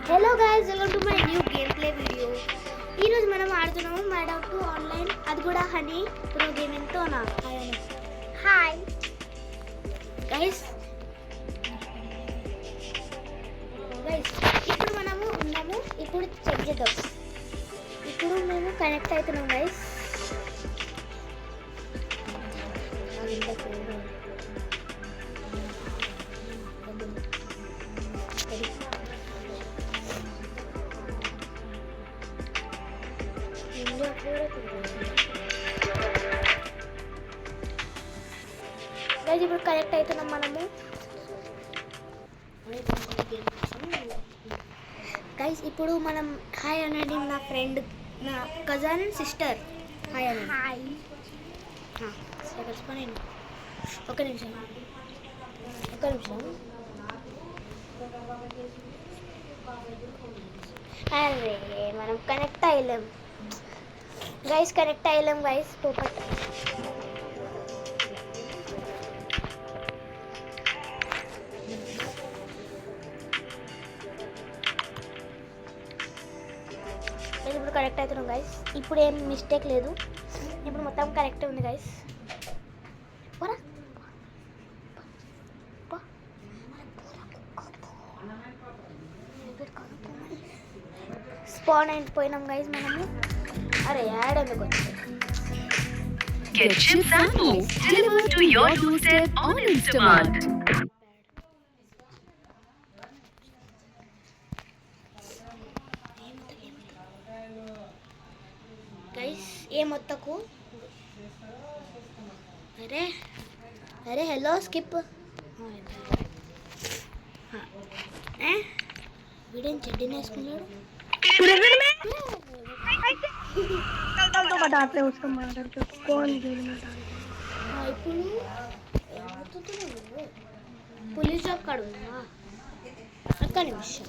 Hello guys, welcome to my new game play video. ఈరోజు మనం ఆడుతున్నాము mad out to online, అది కూడా honey pro గేమింగ్తో. నా హాయ్ గైస్. ఇప్పుడు మనము ఉన్నాము. ఇప్పుడు చెక్ చేద్దాం. ఇప్పుడు మేము కనెక్ట్ అవుతున్నాం గైస్. గైస్ ఇప్పుడు కనెక్ట్ అవుతున్నాం మనము. గైస్ ఇప్పుడు మనం హాయ్ అనేది నా ఫ్రెండ్, నా కజన్ సిస్టర్. హాయ్ అని హాయ్ కలిసిపోయాను. ఒక నిమిషం. అరే మనం కనెక్ట్ అయ్యలేం గైస్, పోపట్. ఇప్పుడు కరెక్ట్ అవుతున్నాం గైస్. ఇప్పుడు ఏం మిస్టేక్ లేదు. ఇప్పుడు మొత్తం కరెక్ట్ ఉంది గైస్. స్పాన్ అయిపోయినాం గైస్ మనము. అరే యాడ్ ఎందుకు వచ్చింది? Get chips and books delivered to your doorstep on Instamart. Guys ఏమొత్తకు. అరే హలో స్కిప్. వీడేం చెడ్డీని వేసుకున్నాడు. तो बताते हैं उसको मार करके कौन जेल में डाल. ఇప్పుడు పోలీస్ జాబ్ కాడ ఉన్నా. ఒక్క నిమిషం.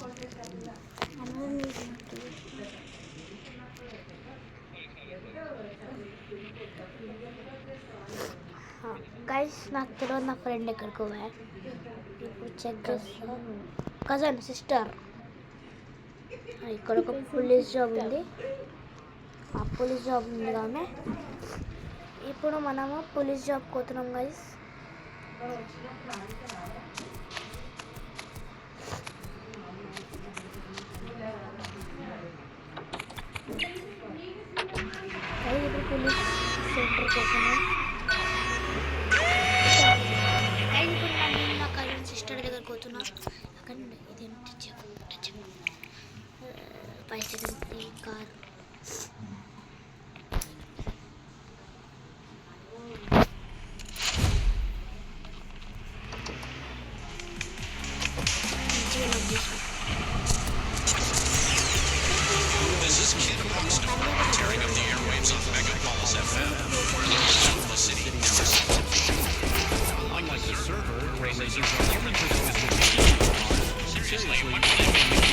గైస్ నాకు తెలియదు నా ఫ్రెండ్ ఎక్కడికి పోయా. ఇప్పుడు చెక్ చేస్తాను. Cousin sister. ఇక్కడ ఒక పోలీస్ జాబ్ ఉంది. ఆ పోలీస్ జాబ్ ఉంది ఆమె. ఇప్పుడు మనము పోలీస్ జాబ్ పోతున్నాం గైస్. ఇప్పుడు పోలీస్ సెంటర్ పోతున్నాం. ఇప్పుడు నా కజిన్ సిస్టర్ దగ్గరికి పోతున్నా. అక్కడ ఇదేం పైసలు car. This is Kid Rockstar, tearing up the airwaves on Megapolis FM, where the Oklahoma City never seems to be. Unlike the server, Ray Lasers are only proposed to be. Seriously, what do they mean?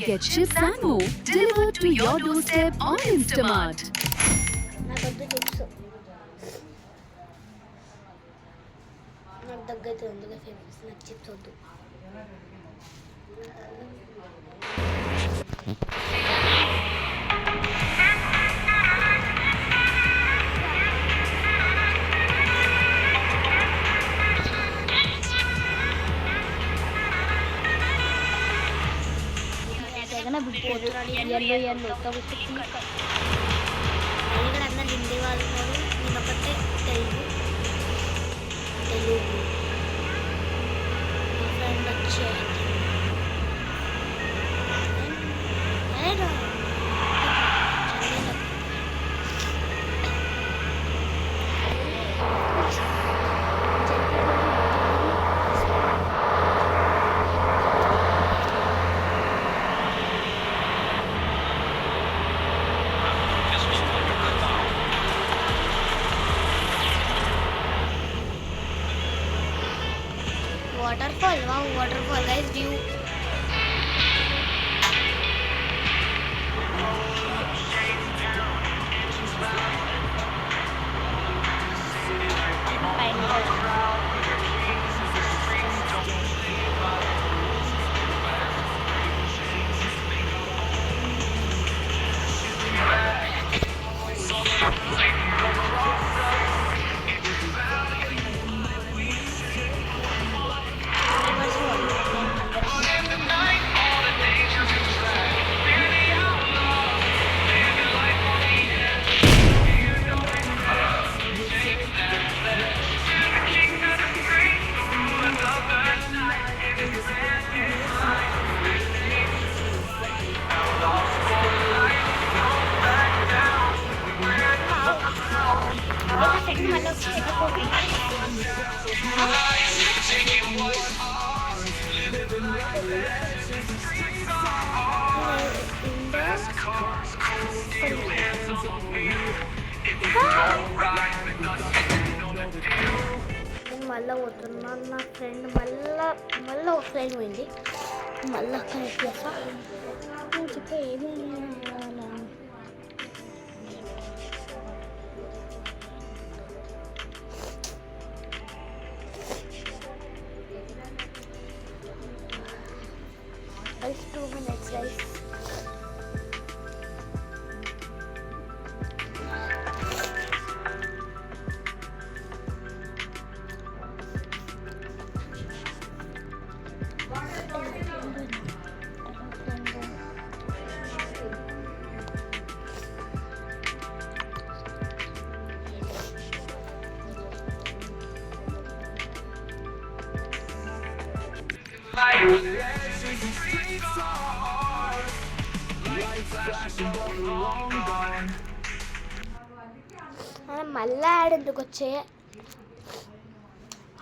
Get chips and more delivered to your doorstep on Instamart. నాకొద్దు chips, నాకు దగ్గర అందులో famous, నాకు chips వద్దు. ఇక్కడ అందరు హిందీ వాళ్ళు ఉన్నారు, నేను ఒకటే తెలుగు. మా ఫ్రెండ్ వచ్చే waterfall. Wow, waterfall, guys, view. నేను మళ్ళీ పోతున్నాను, నా ఫ్రెండ్ మళ్ళీ ఒక ఫ్రెండ్ పోయింది, మళ్ళీ కనెక్ట్ చేస్తా. నేను చెప్పే ఏమైనా It's 2 minutes, guys. మళ్ళీ యాడ్ ఎందుకు వచ్చే?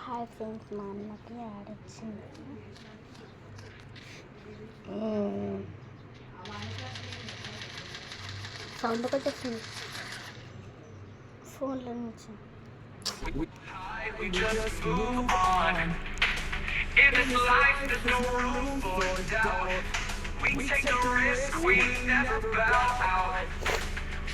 హాయ్ ఫ్రెండ్స్, మా అన్నకి యాడ్ వచ్చింది. సౌండ్ ఒకటి వస్తుంది ఫోన్లో నుంచి. In this life, there's no room for doubt. We take the risk, we never bow out.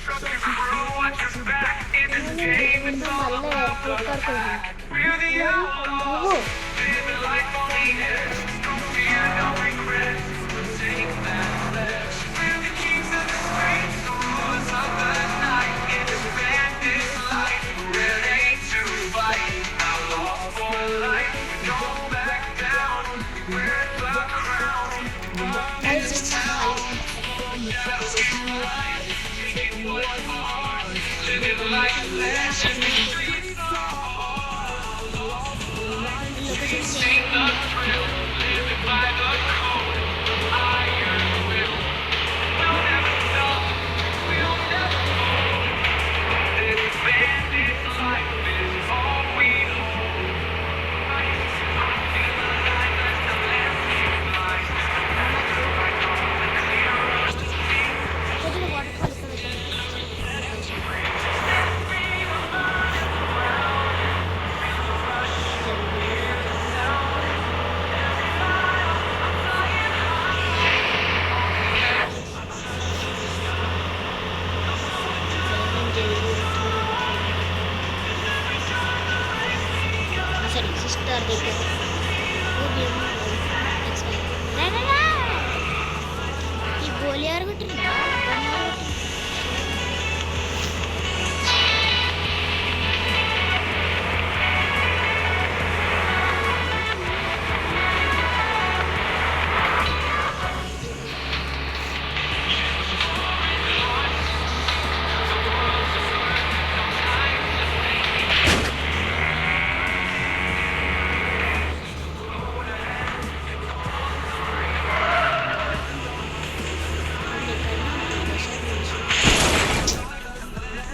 Trust your crew, watch your back. In this game, it's all about the fact. We're the outlaws, living life on the edge. No fear, no regrets. Take that pledge. We're the kings of the streets, the rulers of the night. In this bandit life, we're ready to fight. Outlaws for life, don't back down. We're the crown. This town, shadows of light. Taking what's ours, living like a legend. Streets are sing the thrill, living by the code. Iron will, we'll never stop, we'll never fold. This bandit life is all we hold. Feel alive as the landscape lies. Right on the clear rush to see. ಈ ಗೋಲಿ ಯಾರು ಬಿಟ್ರಿ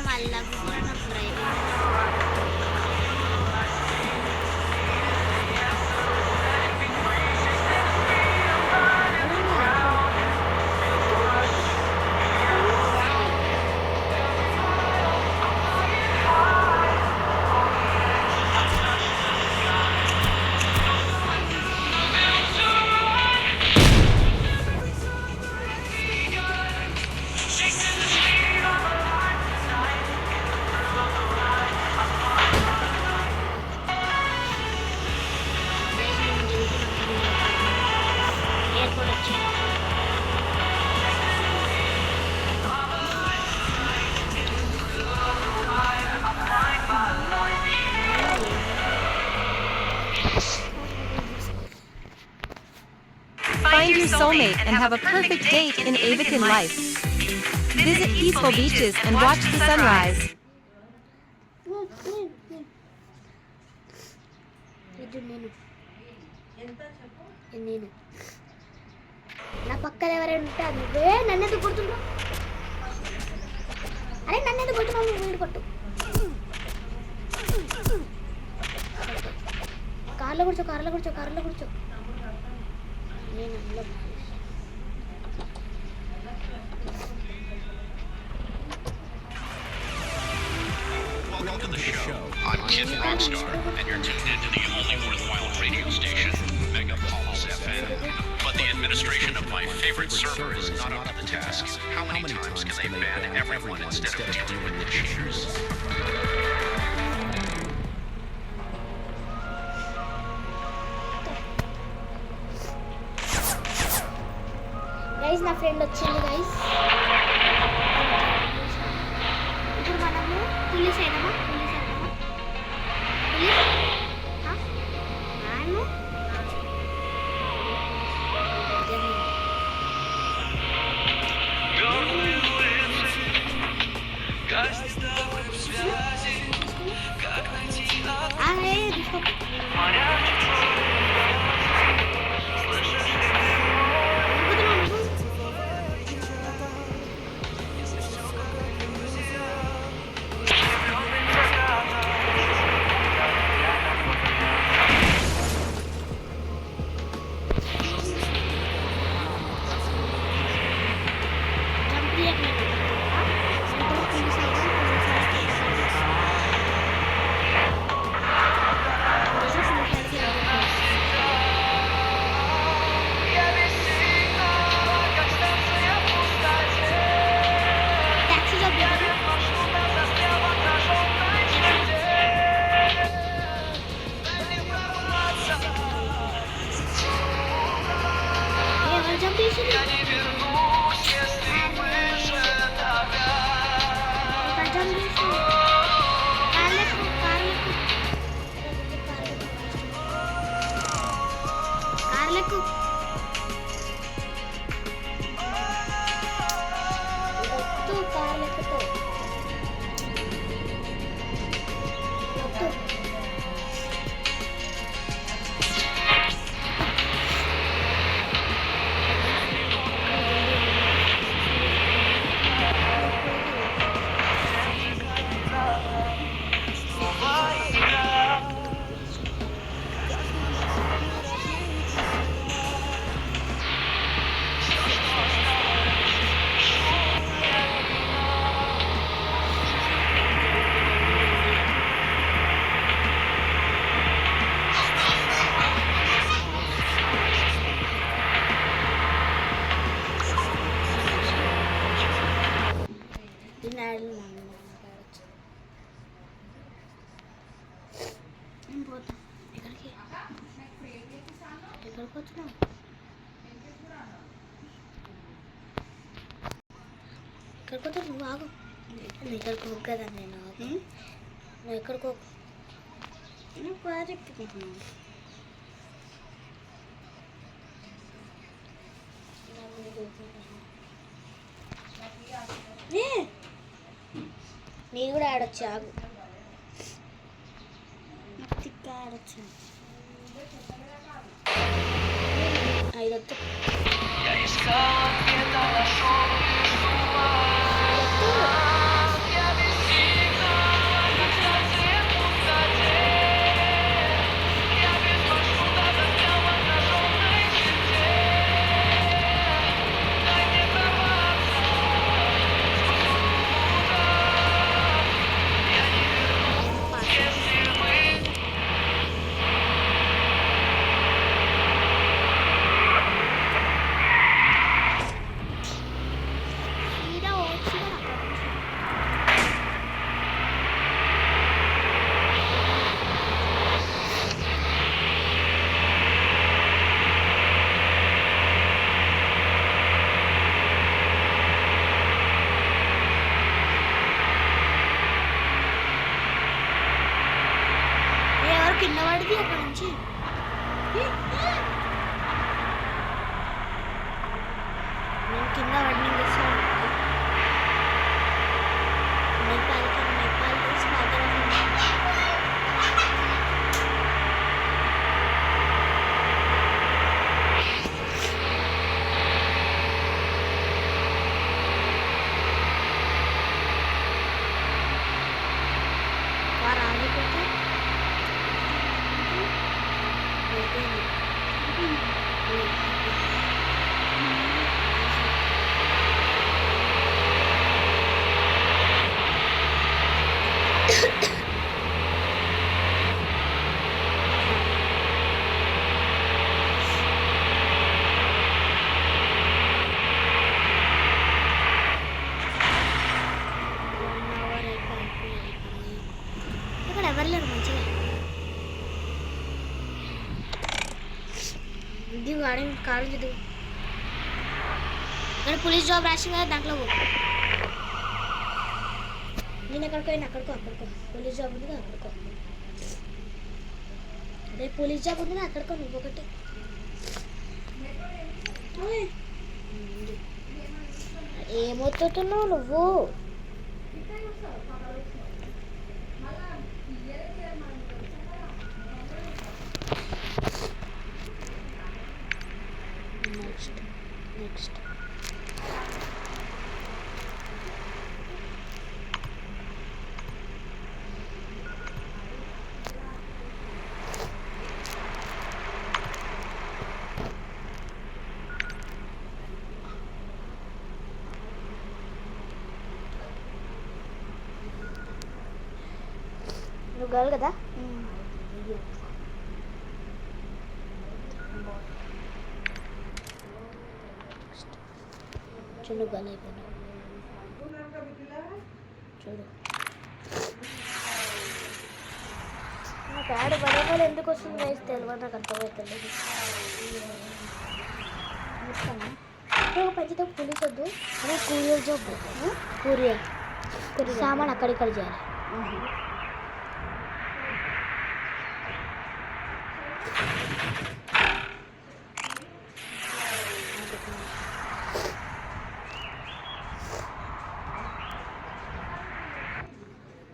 మళ్ళా కూడా నాకు driving airport వచ్చాను Find your soulmate and have a perfect date in Avakin life. Visit peaceful beaches and watch the sunrise. ఇది నేను నా పక్కన ఎవరైనా ఉంటే అది నువ్వే నన్ను ఎందుకు కొడుతున్నావు అరే నన్ను ఎందుకు కొట్టున్నావు నువ్వు వీడు కొట్టు కార్లో కూర్చో నేను అందులో Welcome to the show. I'm Kid Rockstar, and you're tuned into the only worthwhile radio station, Megapolis FM. But the administration of my favorite server is not up to the task. How many times can they ban everyone instead of dealing with the cheaters? Guys నా friend వచ్చింది guys ఇప్పుడు మనము police అయినామా ఎక్కడికి వచ్చినావు? ఎక్కడికి వచ్చావు నువ్వు? ఆగు, నువ్వు ఎక్కడికి పోకు కదా నేను. నువ్వు ఎక్కడికో నువ్వు ప్రాజెక్ట్ నేను కూడా ఆడొచ్చు. ఆగు, తిక్క ఆడొచ్చు. 5 వద్దు. కింద పడింది అక్కడ నుంచి. నేను కింద పడిన ఇక్కడ ఎవరు లేరు మంచిగా. ఇది వాడి కారు చదువు. ఇక్కడ పోలీస్ జాబ్ రాసి కదా, దాంట్లో నేను ఎక్కడికో అక్కడికో పోలీస్ జాబ్ ఉంది కదా, అక్కడికో. అదే పోలీస్ జాబ్ ఉంది కదా, అక్కడికో. నువ్వు ఒకటి ఏమవుతున్నావు నువ్వు? నెక్స్ట్ నువ్వు గర్ల్ కదా? చూడు గర్ల్ అయిపోయినా. చూడు నాకు యాడ్ బడబలు ఎందుకు వస్తుంది వేసి తెలియదు, నాకు అర్థమవుతుంది. పంచితే పోలీస్ వద్దు, అదే కూరియర్ జాబ్. కూరియర్ సామాన్ అక్కడిక్కడ చేయాలి.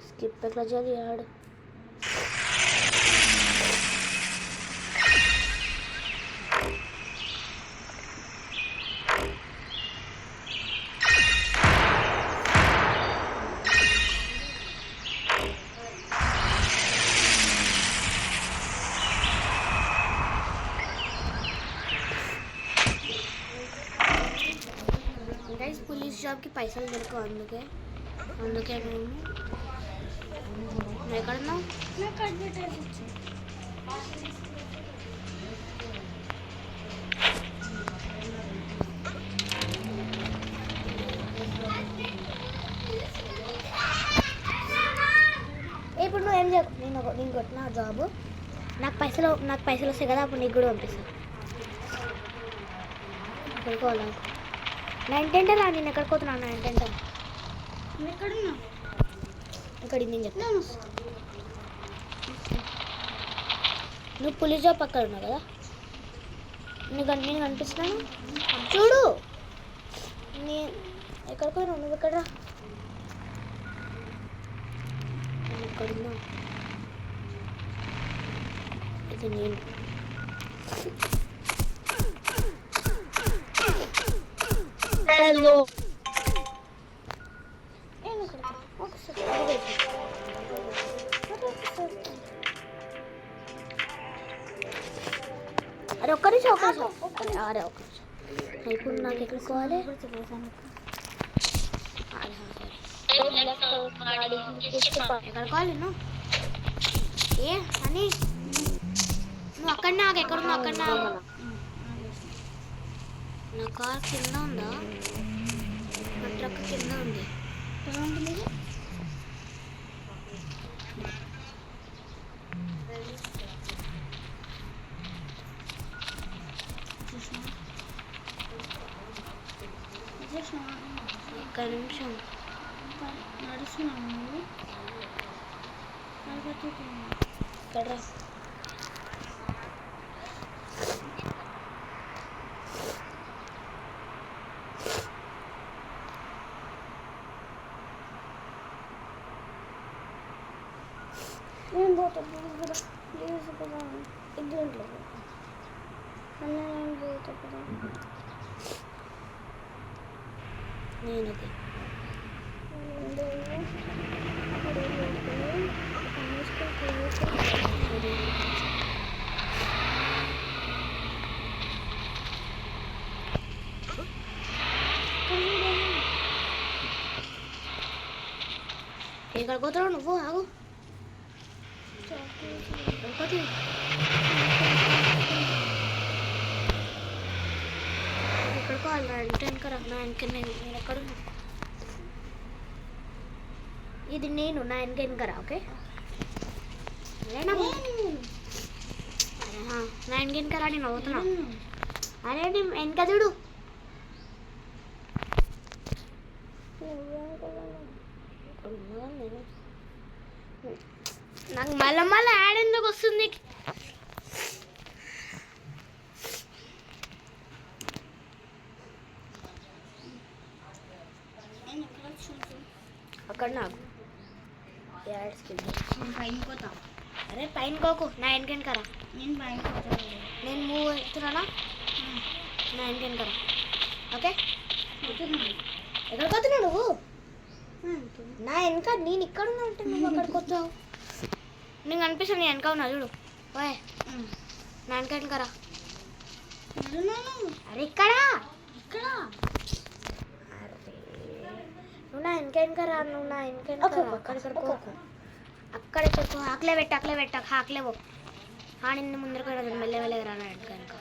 స్కిప్ ఎట్లా చేయాలి యాడ్? పోలీస్ జాబ్కి పైసలు దొరకవు, అందుకే మేము ఎక్కడున్నావు? ఇప్పుడు నువ్వు ఏం చేయకు, నేను కొట్టిన జాబ్ నాకు పైసలు వస్తాయి కదా, అప్పుడు నీకు కూడా పంపిస్తాను. ఎక్కడికి పోలా 9:10 రా. నేను ఎక్కడికి పోతున్నా 9:10. ఎక్కడున్నా? ఇక్కడ నేను చెప్తాను. నువ్వు పులిస్ జాబ్ పక్కన ఉన్నావు కదా, నేను కనిపిస్తున్నాను చూడు. నేను ఎక్కడికి పోయినా నువ్వు ఎక్కడ రా? నేను ఎక్కడున్నా? ఇది నేను. హలో అరే ఒక్క నిమిషం. అరే ఒక్క నిమిషం. ఇప్పుడు నాకు ఎక్కడికి పోవాలి? ఎక్కడికి పోవాలి నువ్వు? ఏ అని నువ్వు అక్కడ నాకు ఎక్కడున్నావు? అక్కడ నా కార్ కింద ఉందా? నా ట్రక్ కింద ఉంది. ఒక్క నిమిషం నడుస్తున్నాను. ఇక్కడ రా. నేను పోతా ప్లీజ్ కదా. ఇంట్లో అన్న నేను పోతా కదా. నేనది ఎక్కడికి పోతావు నువ్వు? ఆగు. ఎక్కడికో నా వెనక నేను ఎక్కడున్నా? ఇది నేను నా వెనక వెనకరా. ఓకే నా వెనక వెనకరా. నేను అవుతున్నా. అరే నేను వెనక చూడు. నాకు మళ్ళీ యాడ్ ఎందుకు వస్తుంది? అక్కడ నాకు యాడ్స్కి పైన పోతా. అరే పైన కోకు, నా వెనకెనకరా. నేను పైన పోతాను. నేను మూవ్ అవుతున్నానా? నా వెనకెనకరా. ఓకే ఎక్కడికి పోతున్నావు నువ్వు? నా వెనక నేను ఇక్కడ ఉన్నా అంటే నువ్వు అక్కడికి వస్తావు. నీకు అనిపిస్తుంది నేను వెనక ఉన్నా చూడు. ఓయ్ నా వెనక వెనకరా. అరే ఇక్కడ ఇక్కడ నువ్వు నా వెనక వెనకరా. నువ్వు నా వెనక అక్కడిక్కడ కోకు. అక్కడ చెక్కు. ఆకలే పెట్టు ఆకలే పో. నిన్ను ముందరకు మెల్లగా నా వెనక వెనక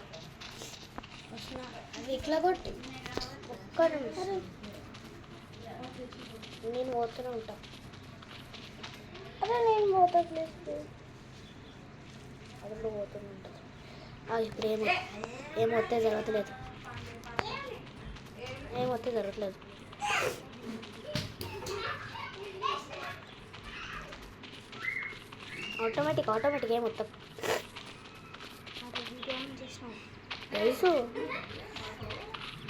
అది ఇట్లా కొట్టి ఒక్క నిమిషం నేను పోతూనే ఉంటా. అదే నేను పోతా ప్లీజ్. అప్పుడు పోతూనే ఉంటుంది. ఇప్పుడు ఏమొస్తే జరగట్లేదు. ఆటోమేటిక్ ఏమొత్తాం చేసినావు తెలుసు.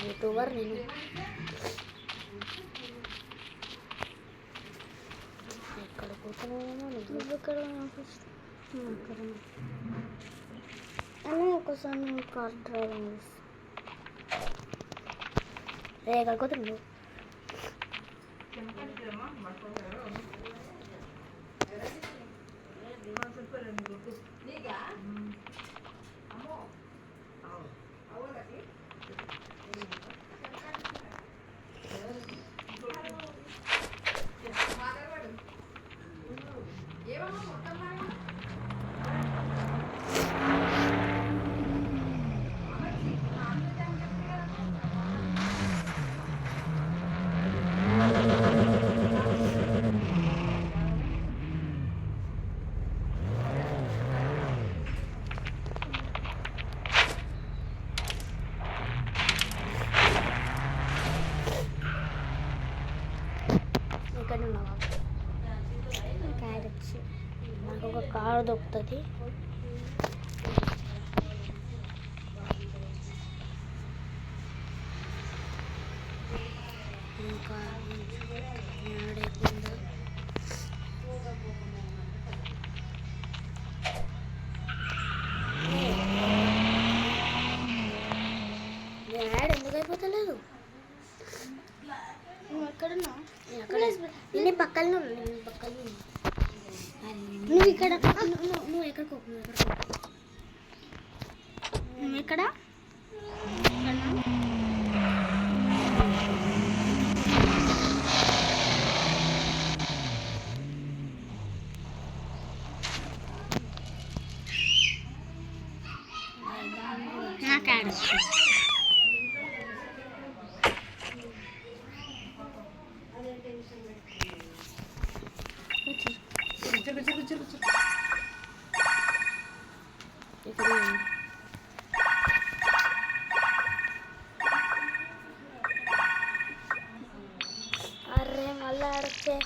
యూట్యూబర్ నేను. ఎక్కడ పోతున్నామో నువ్వు ఎక్కడ అని ఒకసారి కార్ డ్రైవింగ్ రే ఎక్కడ పోతున్నావు? దొరుకుతుంది. ఇంకా ఏడైపోయిందో యాడ్ ఎందుకు అయిపోతలేదు? నువ్వు ఎక్కడున్నావు? నేను పక్కన నువ్వు ఇక్కడ నువ్వు ఎక్కడికో నువ్వు ఎక్కడ నాకు యాడ్ వస్తుంది. అరే మళ్ళీ ఆడొచ్చే.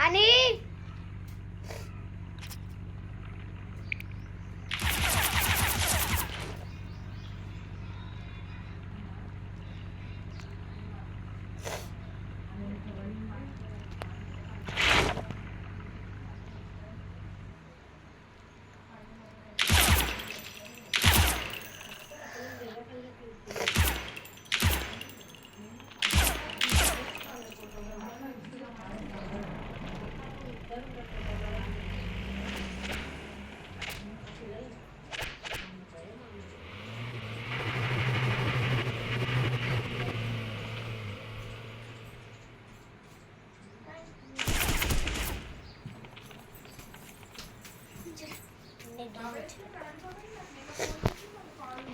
అని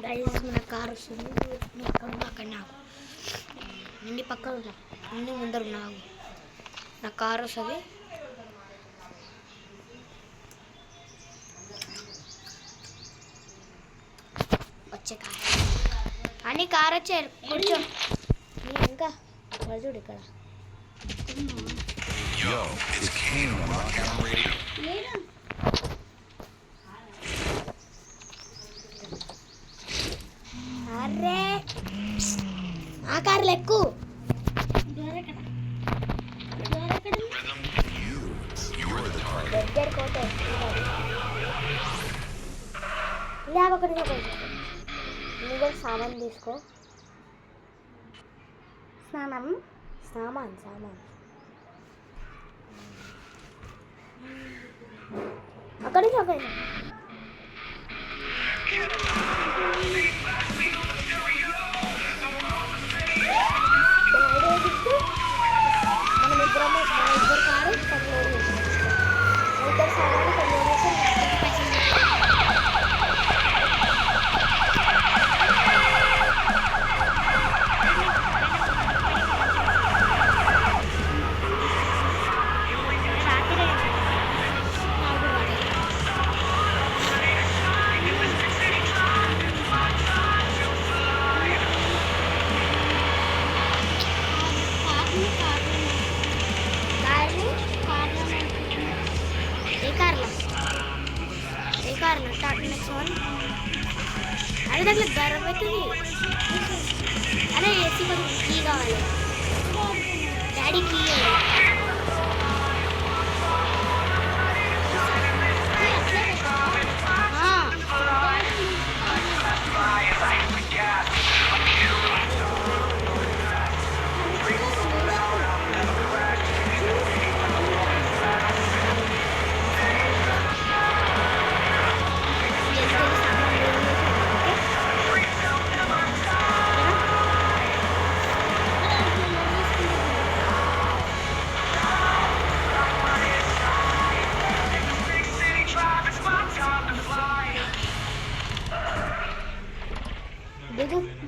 గైస్ మన కార్ వస్తుంది. అక్కడ నాకు నిండి పక్కన ఉన్నా, నిండి ముందర ఉన్నావు. నా కార్ వస్తుంది. వచ్చే కార్ అని కార్ వచ్చారు. కూర్చో ఇంకా చూడు ఇక్కడ. Yo, it's King on Lockdown Radio. అరే ఆ కార్లు ఎక్కు. దగ్గర కోట ఒకటి నువ్వు కూడా సామాన్ తీసుకో. సామాన్ సామాన్ సామాన్ అక్కడి నుంచి అక్కడి అరే దాంట్లో గర్వం అవుతుంది. అరే ఏసీ కొంచెం కీ కావాలి. డాడీ కీ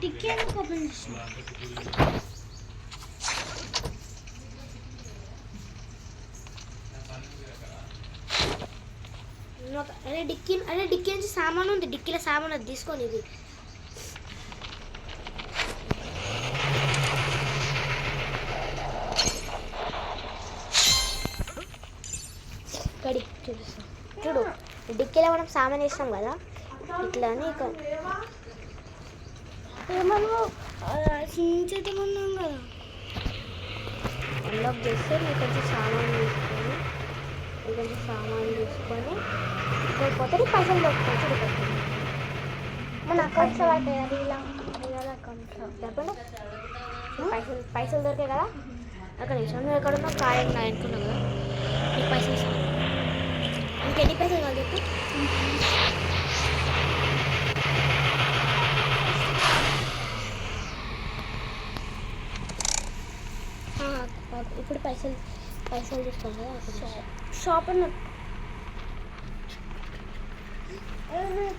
డిక్కీ ఎందుకు ఓపెన్ చేసిన? అరే డిక్కీ నుంచి సామాన్ ఉంది. డిక్కీలో సామాన్ అది తీసుకొని ఇది కడి చూపిస్తాం. చూడు డిక్కీలో మనం సామాన్ వేసినాం కదా ఇట్లా అని మనం చించేతమన్నాం కదా. అన్లాక్ చేస్తే నీకు కొంచెం సామాన్ తీసుకొని ఇక్కడ పోతే నీకు పైసలు దొరుకుతాయి. చూడుకోవచ్చు మన అకౌంట్స్ పట్టాయి. అది ఇలా అకౌంట్స్ చెప్పండి. పైసలు దొరికాయి కదా. అక్కడ నిమిషం నువ్వు ఎక్కడ ఉన్నావు కాయం అనుకున్నావు కదా. నీకు పైసలు ఇస్తాను. నీకు ఎన్ని పైసలు కావాలి చెప్పు. ఇప్పుడు పైసలు తీసుకోండి కదా. షాప్ అన్న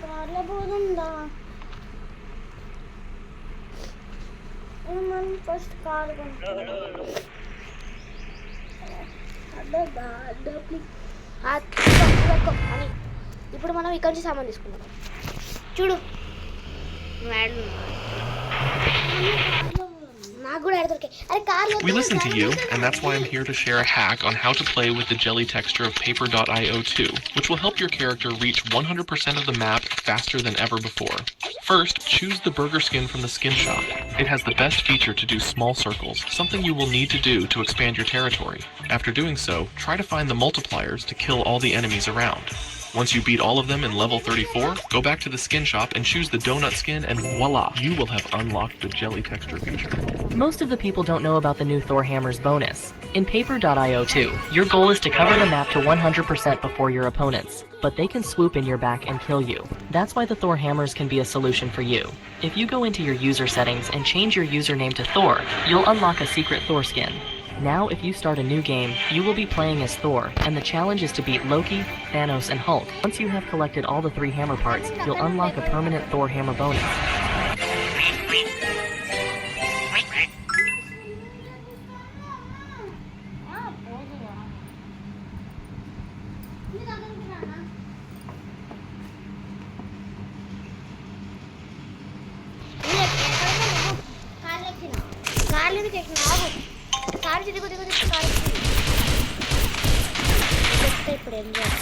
కార్లో పోతుందా? మనం ఫస్ట్ కార్ అని ఇప్పుడు మనం ఇక్కడ నుంచి సామాన్ తీసుకుందాం. చూడు We listen to you, and that's why I'm here to share a hack on how to play with the jelly texture of Paper.io 2, which will help your character reach 100% of the map faster than ever before. First, choose the burger skin from the skin shop. It has the best feature to do small circles, something you will need to do to expand your territory. After doing so, try to find the multipliers to kill all the enemies around. Once you beat all of them in level 34, go back to the skin shop and choose the donut skin, and voila, you will have unlocked the jelly texture feature. Most of the people don't know about the new Thor hammers bonus. In Paper.io 2, your goal is to cover the map to 100% before your opponents, but they can swoop in your back and kill you. That's why the Thor hammers can be a solution for you. If you go into your user settings and change your username to Thor, you'll unlock a secret Thor skin. Now, if you start a new game, you will be playing as Thor, and the challenge is to beat Loki, Thanos, and Hulk. Once you have collected all the 3 hammer parts, you'll unlock a permanent Thor hammer bonus. ఇప్పుడు enjoy.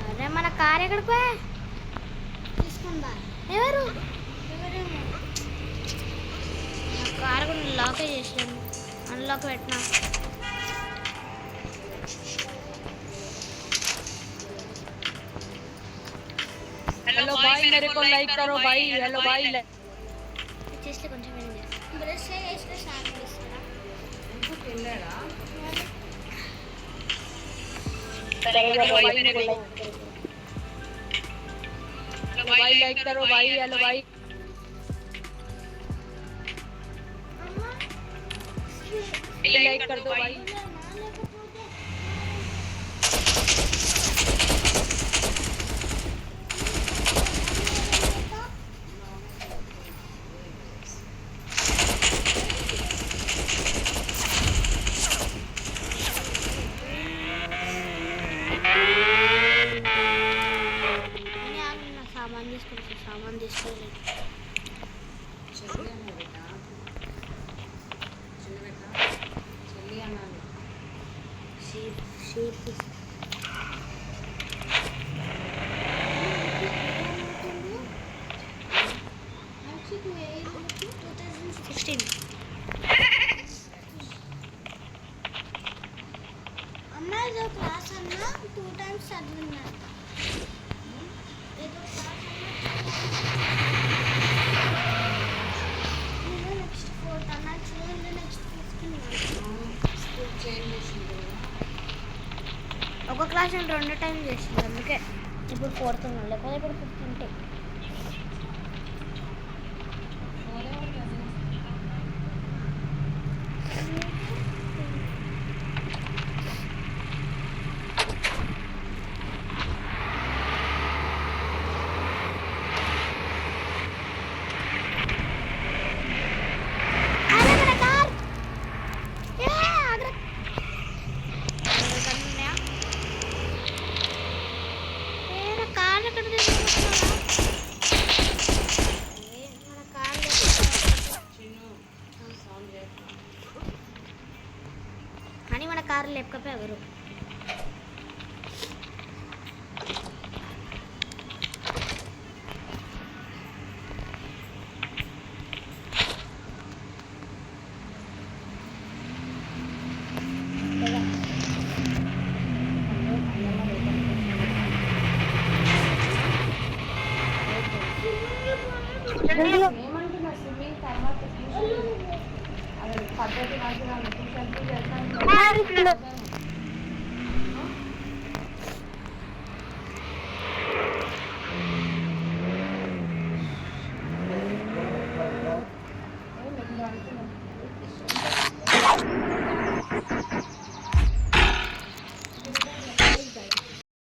అరే మన car ఎక్కడికి పోయా? తీసుకుందా ఎవరు? Car కూడా lock చేసాను, unlock పెట్టినా. हेलो भाई, मेरे को लाइक करो भाई. हेलो भाई, చేస్తే కొంచెం బ్రష్ చేస్తే షాంపూ ఇస్తారా? भाई लाइक करो भाई. हेलो भाई, लाइक कर दो भाई. సామాన్ తీసుకోలేదు. షీప్ 2016 అమ్మ ఏదో క్లాస్ అన్నా 2 times చదివినా ఏదో క్లాస్ అన్నా నెక్స్ట్ 4th అన్నా చూడండి నెక్స్ట్ 15 ఒక క్లాస్ అని 2 times చేసింది అందుకే ఇప్పుడు 4th ఉన్నాను లేకపోతే ఇప్పుడు 15th. కానీ మన కారు లేకపోతే ఎవరు స్విమ్మింగ్ తర్వాత